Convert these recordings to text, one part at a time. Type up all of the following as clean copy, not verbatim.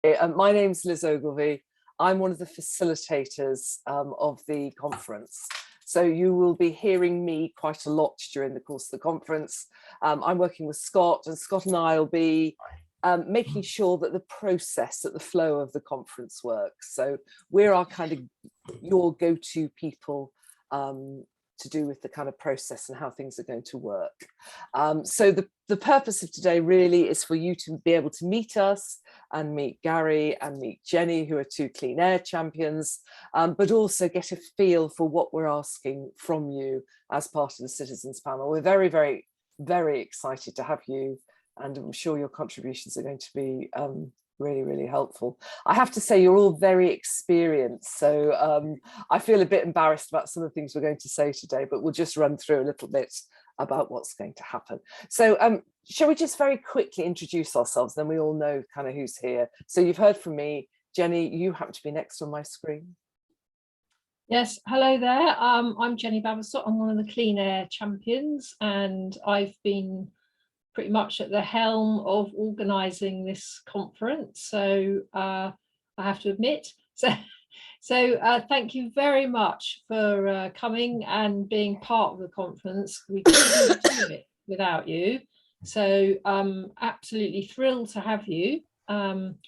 My name's Liz Ogilvie. I'm one of the facilitators of the conference. So you will be hearing me quite a lot during the course of the conference. I'm working with Scott, and Scott and I will be making sure that the process, that the flow of the conference works. So we're our kind of your go-to people to do with the kind of process and how things are going to work. So the purpose of today really is for you to be able to meet us and meet Gary and meet Jenny, who are two clean air champions, but also get a feel for what we're asking from you as part of the citizens panel. We're very, very, very excited to have you, and I'm sure your contributions are going to be really, really helpful. I have to say you're all very experienced, so I feel a bit embarrassed about some of the things we're going to say today, but we'll just run through a little bit about what's going to happen. So shall we just very quickly introduce ourselves, then we all know kind of who's here. So you've heard from me. Jenny, you happen to be next on my screen. Yes, hello there. I'm Jenny Baverstock. I'm one of the Clean Air Champions, and I've been pretty much at the helm of organising this conference. So I have to admit, thank you very much for coming and being part of the conference. We couldn't do it without you. So absolutely thrilled to have you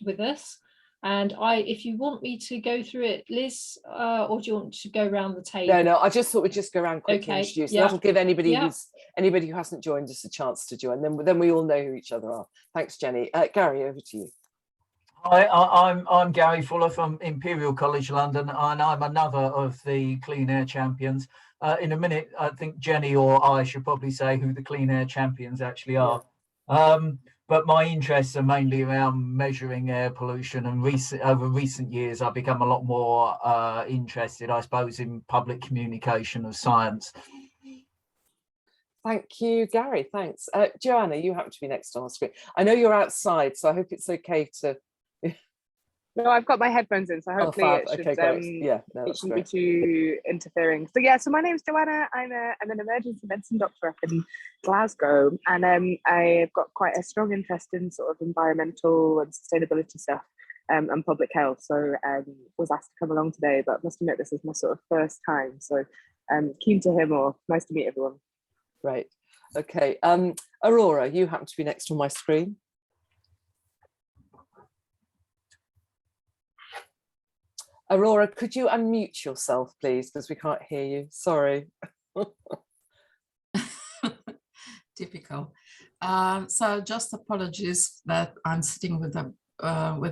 with us. And if you want me to go through it, Liz, or do you want to go around the table? No, I just thought we'd just go around quickly and introduce. Yeah. That'll give anybody who hasn't joined us a chance to join. Then we all know who each other are. Thanks, Jenny. Gary, over to you. Hi, I'm Gary Fuller from Imperial College London, and I'm another of the Clean Air Champions. In a minute, I think Jenny or I should probably say who the Clean Air Champions actually are. Yeah. But my interests are mainly around measuring air pollution, and over recent years I've become a lot more interested, I suppose, in public communication of science. Thank you, Gary. Thanks. Joanna, you happen to be next on the screen. I know you're outside, so I hope it's okay to... No, I've got my headphones in, so hopefully it shouldn't be too interfering. So my name's Joanna. I'm an emergency medicine doctor up in Glasgow, and I've got quite a strong interest in sort of environmental and sustainability stuff and public health. So was asked to come along today, but must admit this is my sort of first time. So keen to hear more. Nice to meet everyone. Right. Okay. Aurora, you happen to be next on my screen. Aurora, could you unmute yourself, please, because we can't hear you. Sorry. Typical. So just apologies that I'm sitting with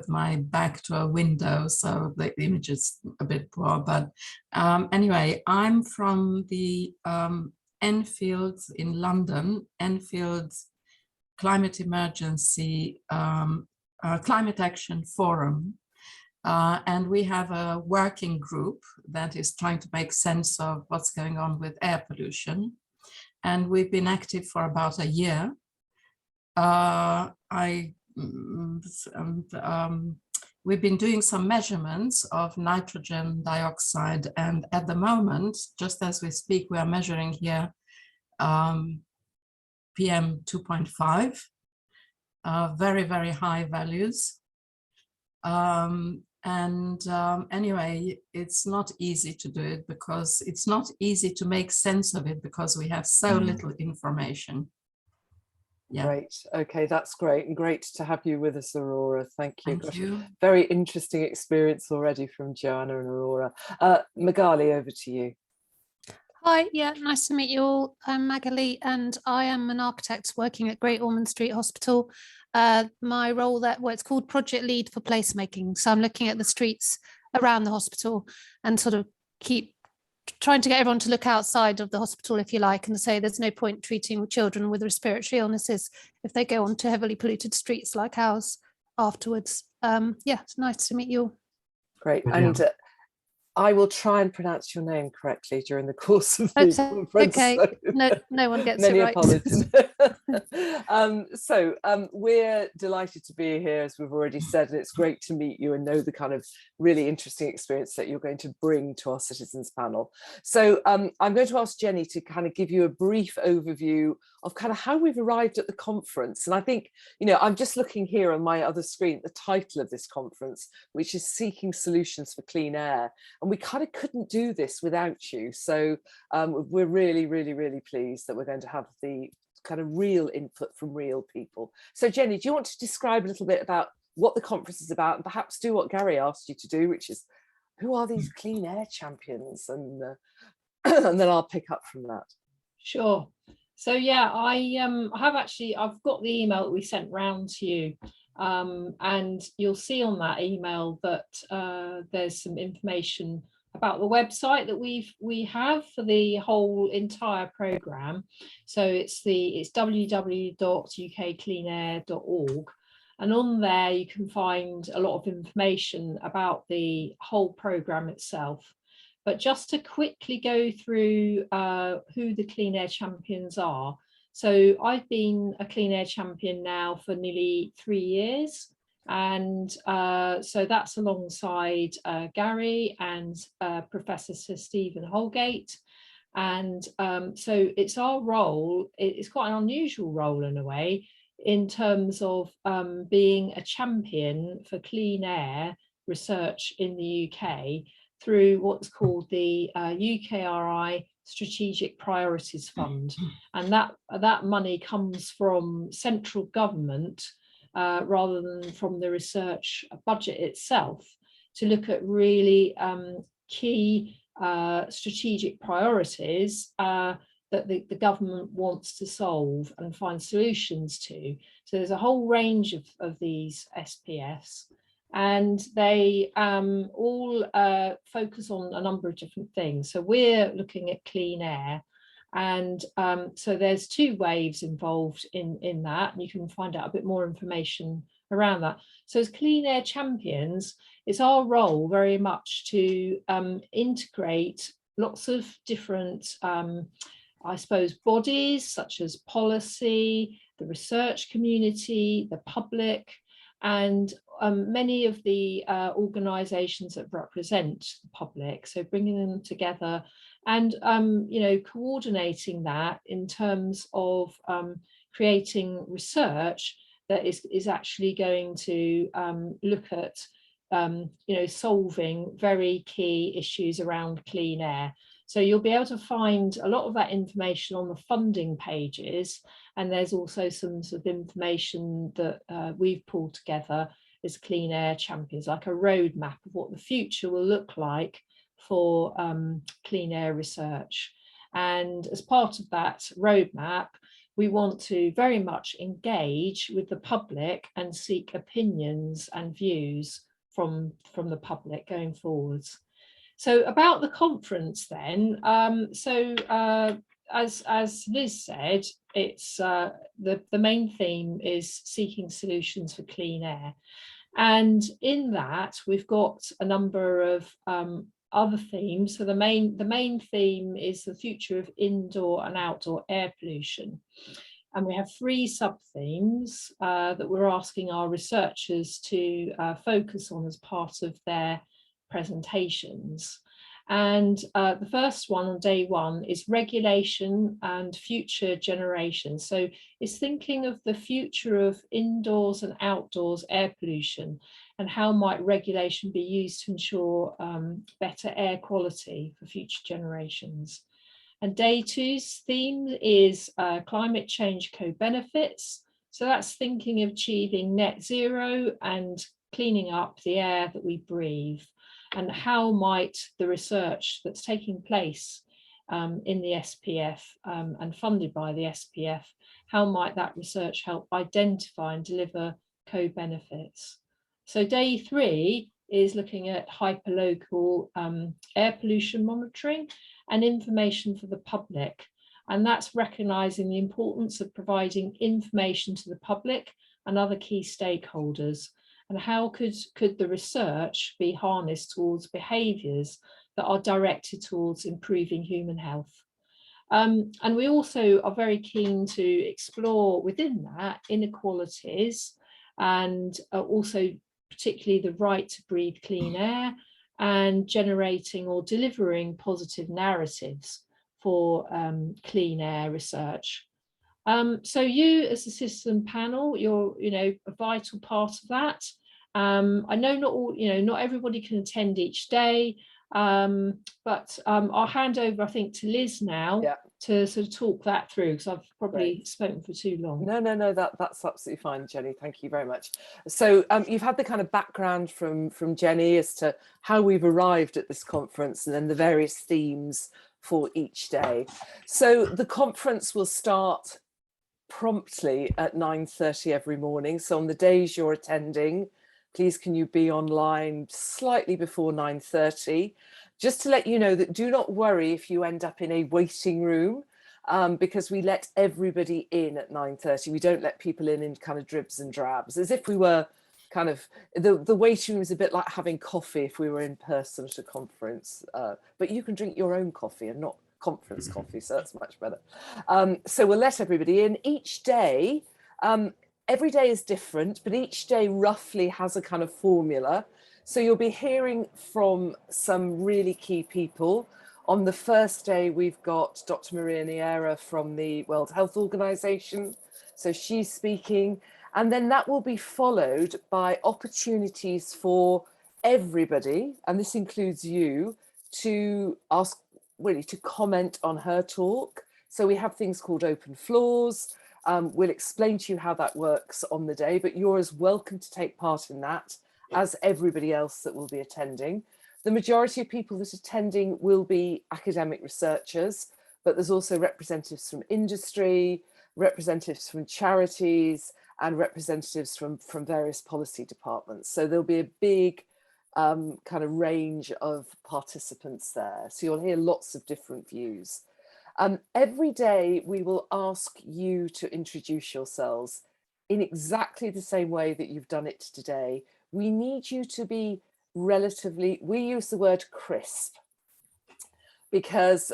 my back to a window, so the image is a bit poor. But anyway, I'm from the Enfield in London, Enfield Climate Emergency Climate Action Forum. And we have a working group that is trying to make sense of what's going on with air pollution. And we've been active for about a year. We've been doing some measurements of nitrogen dioxide. And at the moment, just as we speak, we are measuring here PM 2.5, very, very high values. Anyway, it's not easy to do it, because it's not easy to make sense of it because we have so little information. Yeah. Great. Okay, that's great. And great to have you with us, Aurora. Thank you. Thank you. Very interesting experience already from Joanna and Aurora. Magali, over to you. Hi, yeah, nice to meet you all. I'm Magali, and I am an architect working at Great Ormond Street Hospital. My role there, it's called Project Lead for Placemaking. So I'm looking at the streets around the hospital and sort of keep trying to get everyone to look outside of the hospital, if you like, and to say there's no point treating children with respiratory illnesses if they go onto heavily polluted streets like ours afterwards. Yeah, it's nice to meet you all. Great. And I will try and pronounce your name correctly during the course of the conference. Okay, so no one gets many it right. apologies. We're delighted to be here, as we've already said, and it's great to meet you and know the kind of really interesting experience that you're going to bring to our citizens panel. So I'm going to ask Jenny to kind of give you a brief overview of kind of how we've arrived at the conference. And I think, you know, I'm just looking here on my other screen, the title of this conference, which is Seeking Solutions for Clean Air. And we kind of couldn't do this without you. So we're really, really, really pleased that we're going to have the kind of real input from real people. So Jenny, do you want to describe a little bit about what the conference is about, and perhaps do what Gary asked you to do, which is, who are these clean air champions? And, and then I'll pick up from that. Sure. So yeah, I've got the email that we sent round to you, and you'll see on that email that there's some information about the website that we have for the whole entire programme. So it's www.ukcleanair.org, and on there you can find a lot of information about the whole programme itself. But just to quickly go through who the Clean Air Champions are. So I've been a Clean Air Champion now for nearly 3 years. And so that's alongside Gary and Professor Sir Stephen Holgate. And so it's our role, it's quite an unusual role in a way, in terms of being a champion for clean air research in the UK through what's called the UKRI Strategic Priorities Fund. And that money comes from central government rather than from the research budget itself, to look at really key strategic priorities that the government wants to solve and find solutions to. So there's a whole range of these SPFs, and they all focus on a number of different things. So we're looking at clean air, and so there's 2 waves involved in that, and you can find out a bit more information around that. So as Clean Air Champions, it's our role very much to integrate lots of different, I suppose, bodies such as policy, the research community, the public, and many of the organisations that represent the public. So bringing them together and you know, coordinating that in terms of creating research that is actually going to look at you know, solving very key issues around clean air. So you'll be able to find a lot of that information on the funding pages, and there's also some sort of information that we've pulled together as Clean Air Champions, like a roadmap of what the future will look like for clean air research. And as part of that roadmap, we want to very much engage with the public and seek opinions and views from the public going forwards. So about the conference then, as Liz said, it's the main theme is seeking solutions for clean air. And in that, we've got a number of other themes. So the main theme is the future of indoor and outdoor air pollution. And we have 3 sub-themes that we're asking our researchers to focus on as part of their presentations. And the first one on day 1 is regulation and future generations. So it's thinking of the future of indoors and outdoors air pollution, and how might regulation be used to ensure better air quality for future generations. And day 2's theme is climate change co-benefits. So that's thinking of achieving net zero and cleaning up the air that we breathe. And how might the research that's taking place in the SPF and funded by the SPF, how might that research help identify and deliver co-benefits? So day 3 is looking at hyperlocal air pollution monitoring and information for the public. And that's recognising the importance of providing information to the public and other key stakeholders. And how could the research be harnessed towards behaviours that are directed towards improving human health. And we also are very keen to explore within that inequalities and also particularly the right to breathe clean air and generating or delivering positive narratives for clean air research. So you as a citizen panel, you're a vital part of that. I know not all, not everybody can attend each day, but I'll hand over, I think, to Liz now to sort of talk that through, because I've probably spoken for too long. No, that's absolutely fine, Jenny. Thank you very much. So you've had the kind of background from Jenny as to how we've arrived at this conference and then the various themes for each day. So the conference will start promptly at 9:30 every morning. So on the days you're attending, please can you be online slightly before 9:30, just to let you know that do not worry if you end up in a waiting room, because we let everybody in at 9:30. We don't let people in kind of dribs and drabs, as if we were kind of, the waiting room is a bit like having coffee if we were in person at a conference, but you can drink your own coffee and not conference coffee, so that's much better. So we'll let everybody in each day. Every day is different, but each day roughly has a kind of formula. So you'll be hearing from some really key people. On the first day, we've got Dr. Maria Neira from the World Health Organization. So she's speaking, and then that will be followed by opportunities for everybody, and this includes you, to ask, really to comment on her talk. So we have things called open floors. We'll explain to you how that works on the day, but you're as welcome to take part in that as everybody else that will be attending. The majority of people that are attending will be academic researchers, but there's also representatives from industry, representatives from charities, and representatives from various policy departments. So there'll be a big kind of range of participants there. So you'll hear lots of different views. Every day we will ask you to introduce yourselves in exactly the same way that you've done it today. We need you to be relatively, we use the word crisp, because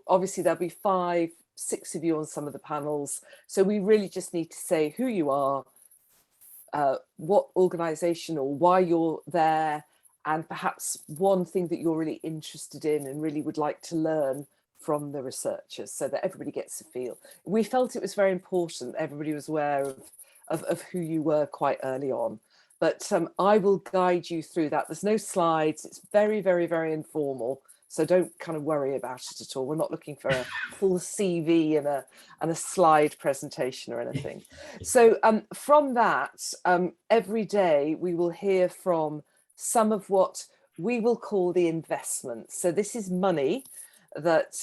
obviously there'll be 5, 6 of you on some of the panels. So we really just need to say who you are, what organisation or why you're there, and perhaps one thing that you're really interested in and really would like to learn from the researchers, so that everybody gets a feel. We felt it was very important everybody was aware of who you were quite early on. But I will guide you through that. There's no slides. It's very, very, very informal. So don't kind of worry about it at all. We're not looking for a full CV and a slide presentation or anything. So from that, every day we will hear from some of what we will call the investments. So this is money that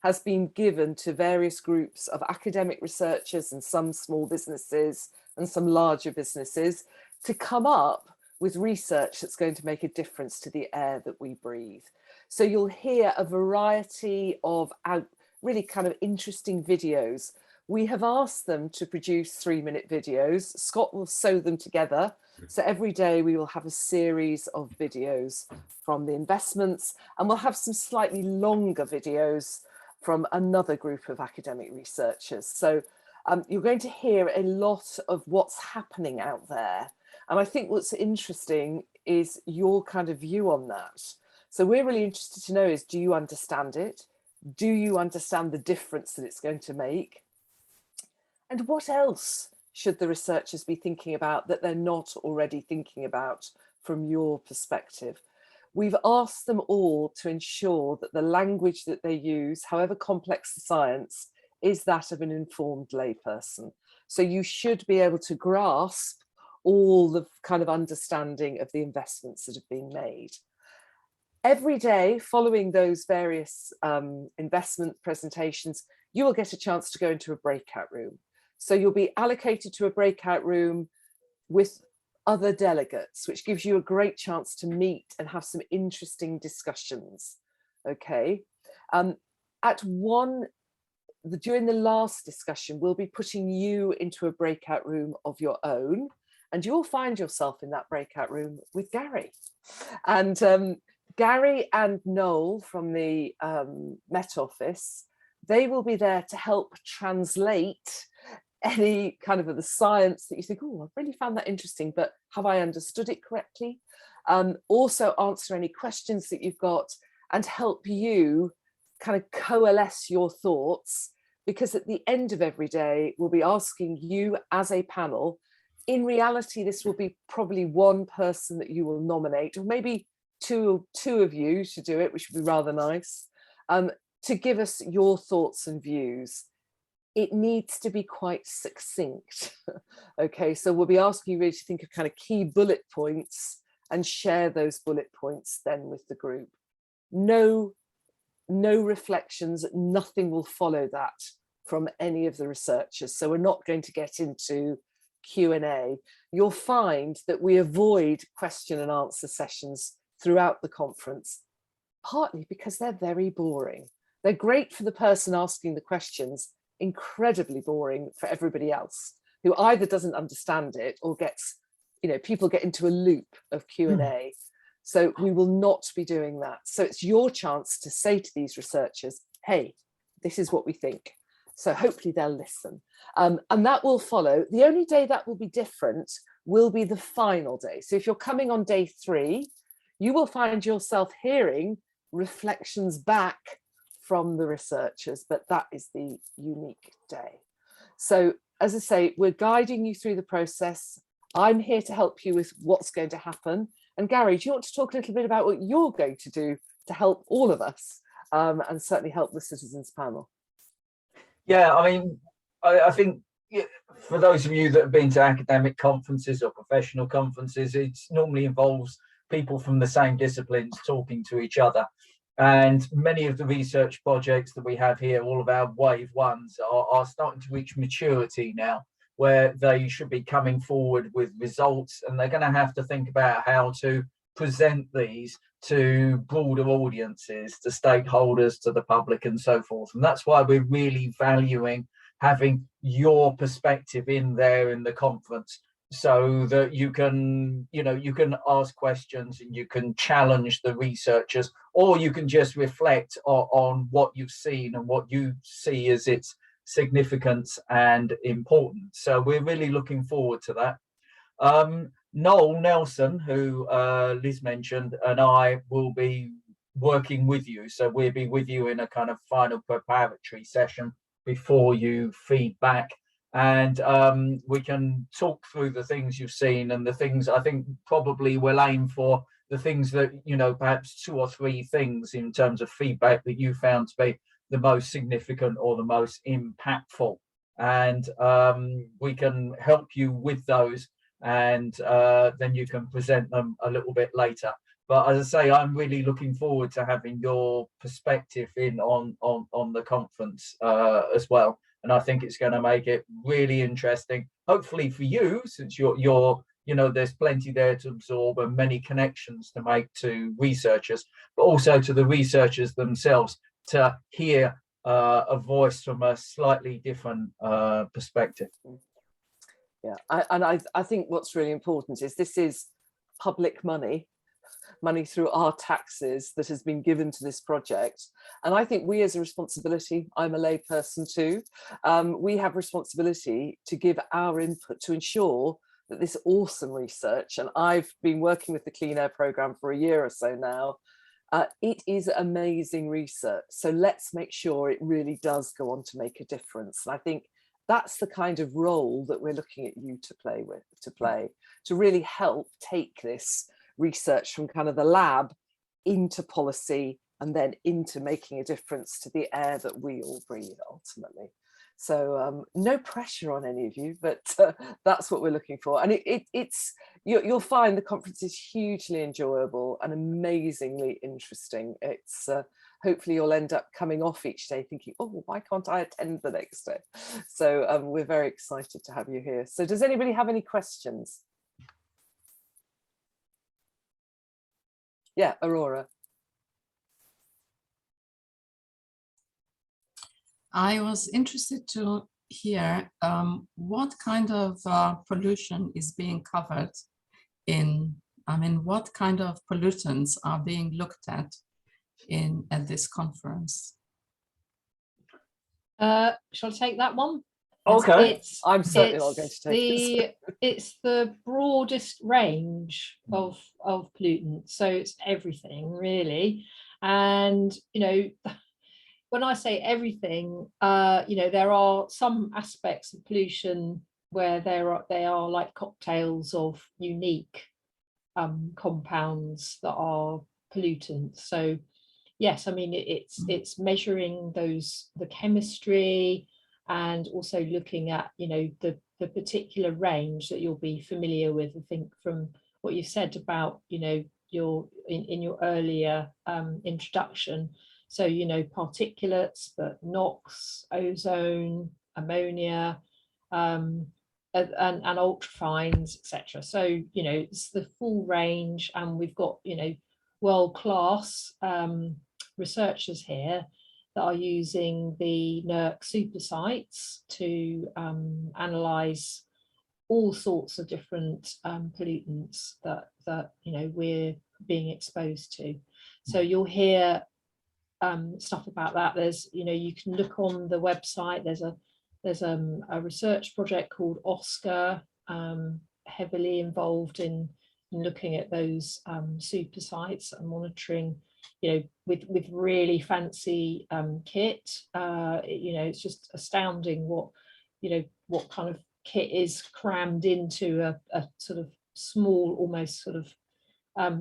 has been given to various groups of academic researchers and some small businesses and some larger businesses to come up with research that's going to make a difference to the air that we breathe. So you'll hear a variety of really kind of interesting videos. We have asked them to produce 3-minute videos. Scott will sew them together. So every day we will have a series of videos from the investments, and we'll have some slightly longer videos from another group of academic researchers. So you're going to hear a lot of what's happening out there. And I think what's interesting is your kind of view on that. So we're really interested to know is, do you understand it? Do you understand the difference that it's going to make? And what else should the researchers be thinking about that they're not already thinking about from your perspective? We've asked them all to ensure that the language that they use, however complex the science, is that of an informed layperson. So you should be able to grasp all the kind of understanding of the investments that have been made. Every day following those various investment presentations, you will get a chance to go into a breakout room. So you'll be allocated to a breakout room with other delegates, which gives you a great chance to meet and have some interesting discussions. Okay. During the last discussion, we'll be putting you into a breakout room of your own, and you'll find yourself in that breakout room with Gary. And Gary and Noel from the Met Office, they will be there to help translate any kind of the science that you think, oh, I really found that interesting, but have I understood it correctly? Also answer any questions that you've got and help you kind of coalesce your thoughts, because at the end of every day, we'll be asking you as a panel. In reality, this will be probably one person that you will nominate, or maybe two of you to do it, which would be rather nice, to give us your thoughts and views. It needs to be quite succinct. Okay, so we'll be asking you really to think of kind of key bullet points and share those bullet points then with the group. No reflections, nothing will follow that from any of the researchers. So we're not going to get into Q&A. You'll find that we avoid question and answer sessions throughout the conference, partly because they're very boring. They're great for the person asking the questions, incredibly boring for everybody else who either doesn't understand it or gets, people get into a loop of Q&A. So we will not be doing that. So it's your chance to say to these researchers, hey, this is what we think. So hopefully they'll listen. And that will follow. The only day that will be different will be the final day. So if you're coming on day 3, you will find yourself hearing reflections back from the researchers, but that is the unique day. So as I say, we're guiding you through the process. I'm here to help you with what's going to happen. And Gary, do you want to talk a little bit about what you're going to do to help all of us and certainly help the citizens panel? Yeah, I mean, I think for those of you that have been to academic conferences or professional conferences, it normally involves people from the same disciplines talking to each other. And many of the research projects that we have here, all of our wave ones, are starting to reach maturity now, where they should be coming forward with results, and they're going to have to think about how to present these to broader audiences, to stakeholders, to the public, and so forth. And that's why we're really valuing having your perspective in there in the conference, so that you can ask questions and you can challenge the researchers, or you can just reflect on what you've seen and what you see as its significance and importance. So we're really looking forward to that. Noel Nelson, who Liz mentioned, and I will be working with you. So we'll be with you in a kind of final preparatory session before you feed back. And we can talk through the things you've seen, and the things I think probably we'll aim for the things that, perhaps 2 or 3 things in terms of feedback that you found to be the most significant or the most impactful. And we can help you with those, and then you can present them a little bit later. But as I say, I'm really looking forward to having your perspective in on the conference as well. And I think it's going to make it really interesting, hopefully for you, since you're there's plenty there to absorb and many connections to make to researchers, but also to the researchers themselves to hear a voice from a slightly different perspective. Yeah, I think what's really important is this is public money through our taxes that has been given to this project. And I think we as a responsibility, I'm a lay person too, we have responsibility to give our input to ensure that this awesome research, and I've been working with the Clean Air Programme for a year or so now, it is amazing research. So let's make sure it really does go on to make a difference. And I think that's the kind of role that we're looking at you to play, to really help take this research from kind of the lab into policy and then into making a difference to the air that we all breathe ultimately. So no pressure on any of you, but that's what we're looking for. And you'll find the conference is hugely enjoyable and amazingly interesting. It's hopefully you'll end up coming off each day thinking, oh, why can't I attend the next day? So we're very excited to have you here. So does anybody have any questions? Yeah, Aurora. I was interested to hear what kind of pollution is being covered in I mean, what kind of pollutants are being looked at this conference? Shall I take that one? Okay. I'm certainly not going to take it. It's the broadest range of pollutants, so it's everything really. And when I say everything, there are some aspects of pollution where they are like cocktails of unique compounds that are pollutants. So yes, I mean it's measuring the chemistry, and also looking at the particular range that you'll be familiar with. I think from what you said about in your earlier introduction. So particulates, but NOx, ozone, ammonia, and ultrafines, etc. So it's the full range, and we've got world-class researchers here that are using the NERC super sites to analyze all sorts of different pollutants that we're being exposed to. So you'll hear stuff about that. There's you can look on the website. There's a research project called OSCAR, heavily involved in looking at those super sites and monitoring, with really fancy kit. It's just astounding what kind of kit is crammed into a sort of small, almost sort of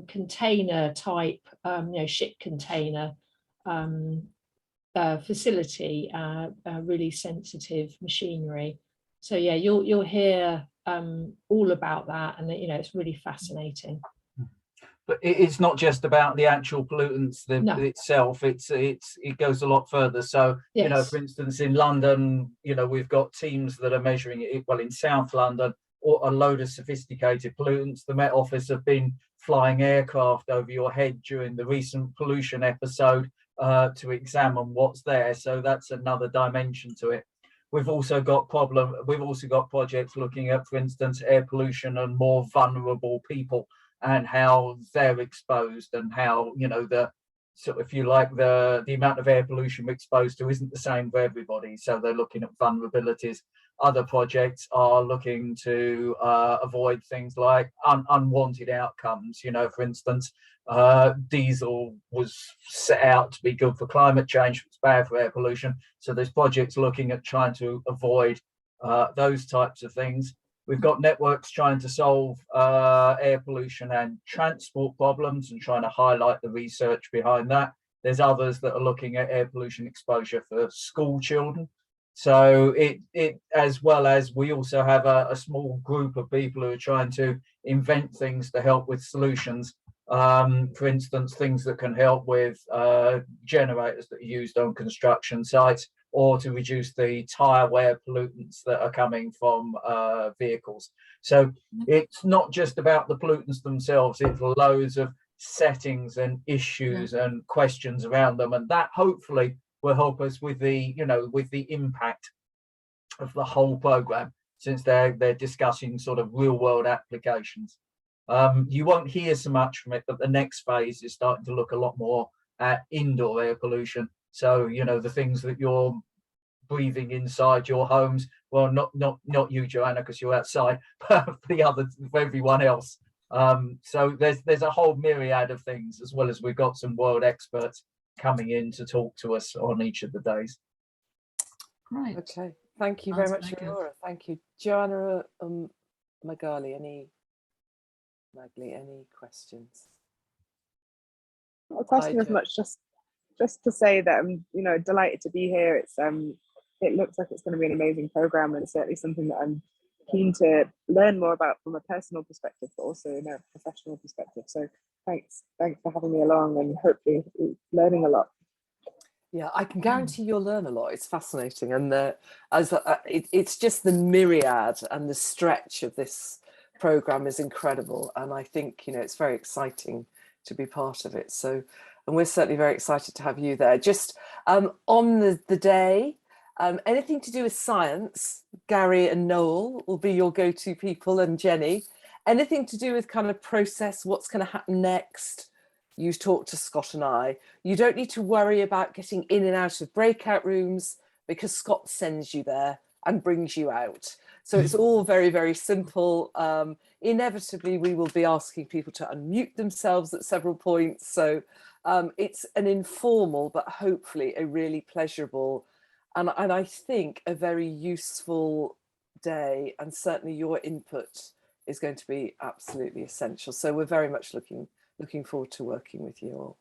container type, ship container facility, really sensitive machinery. So yeah, you'll hear all about that, and it's really fascinating. But it's not just about the actual pollutants itself. It goes a lot further. So yes. For instance, in London, we've got teams that are measuring it. Well, in South London, or a load of sophisticated pollutants. The Met Office have been flying aircraft over your head during the recent pollution episode to examine what's there. So that's another dimension to it. We've also got projects looking at, for instance, air pollution and more vulnerable people, and how they're exposed, and how if you like, the amount of air pollution we're exposed to isn't the same for everybody. So they're looking at vulnerabilities. Other projects are looking to avoid things like unwanted outcomes. For instance, diesel was set out to be good for climate change, it's bad for air pollution. So there's projects looking at trying to avoid those types of things. We've got networks trying to solve air pollution and transport problems and trying to highlight the research behind that. There's others that are looking at air pollution exposure for school children. So it as well as we also have a small group of people who are trying to invent things to help with solutions. For instance, things that can help with generators that are used on construction sites, or to reduce the tire wear pollutants that are coming from vehicles. So it's not just about the pollutants themselves, it's loads of settings and issues and questions around them, and that hopefully will help us with the impact of the whole program, since they're discussing sort of real world applications. You won't hear so much from it, but the next phase is starting to look a lot more at indoor air pollution. So the things that you're breathing inside your homes, well, not you, Joanna, because you're outside, but for everyone else. So there's a whole myriad of things, as well as we've got some world experts coming in to talk to us on each of the days. Right. Okay. Thank you very much, Aurora. Thank you, Joanna. Magali, any questions? Not a question as much, just to say that I'm delighted to be here. It looks like it's going to be an amazing program, and certainly something that I'm keen to learn more about from a personal perspective, but also in a professional perspective. So thanks for having me along, and hopefully learning a lot. Yeah, I can guarantee you'll learn a lot. It's fascinating, and it's just the myriad and the stretch of this program is incredible, and I think it's very exciting to be part of it. So, and we're certainly very excited to have you there. Just on the day, anything to do with science, Gary and Noel will be your go-to people, and Jenny. anything to do with kind of process, what's going to happen next, you talk to Scott and I. You don't need to worry about getting in and out of breakout rooms because Scott sends you there and brings you out. So it's all very, very simple. Inevitably, we will be asking people to unmute themselves at several points. So it's an informal, but hopefully a really pleasurable and I think a very useful day. And certainly your input is going to be absolutely essential. So we're very much looking forward to working with you all.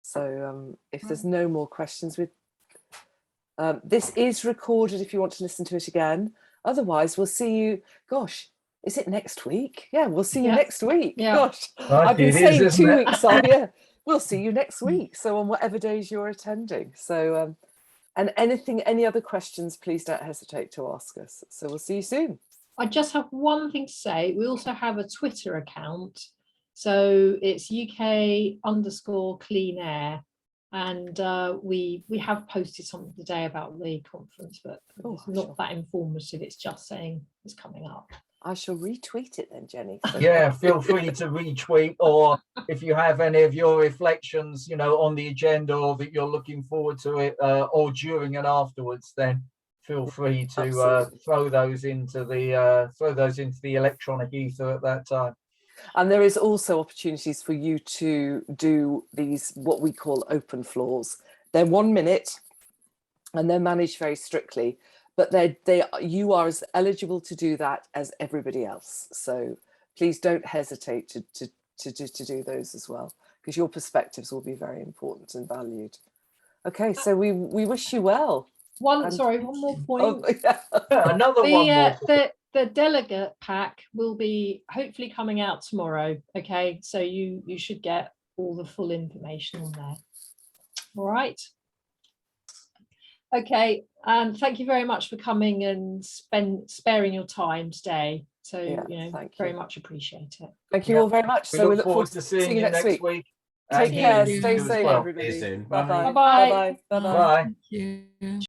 So if there's no more questions, this is recorded if you want to listen to it again. Otherwise, we'll see you, gosh, is it next week? Yeah, we'll see you next week. Yeah. Gosh, I've been saying 2 weeks on, yeah. We'll see you next week. So on whatever days you're attending. So, and any other questions, please don't hesitate to ask us. So we'll see you soon. I just have one thing to say. We also have a Twitter account. So it's UK_clean air. And we have posted something today about the conference, but it's not that informative. It's just saying it's coming up. I shall retweet it then, Jenny. Yeah, feel free to retweet, or if you have any of your reflections, on the agenda, or that you're looking forward to it, or during and afterwards, then feel free to throw those into the electronic ether at that time. And there is also opportunities for you to do these, what we call open floors. They're 1 minute and they're managed very strictly, but you are as eligible to do that as everybody else. So please don't hesitate to do those as well, because your perspectives will be very important and valued. Okay, so we wish you well. One more point. Oh, yeah. Another one more. The delegate pack will be hopefully coming out tomorrow. Okay, so you should get all the full information on there. All right. Okay, and thank you very much for coming and sparing your time today. So very much appreciate it. Thank you all very much. So we look forward to seeing you next week. Take care. Stay safe, everybody. See you soon. Bye bye. Bye bye. Bye bye. Bye.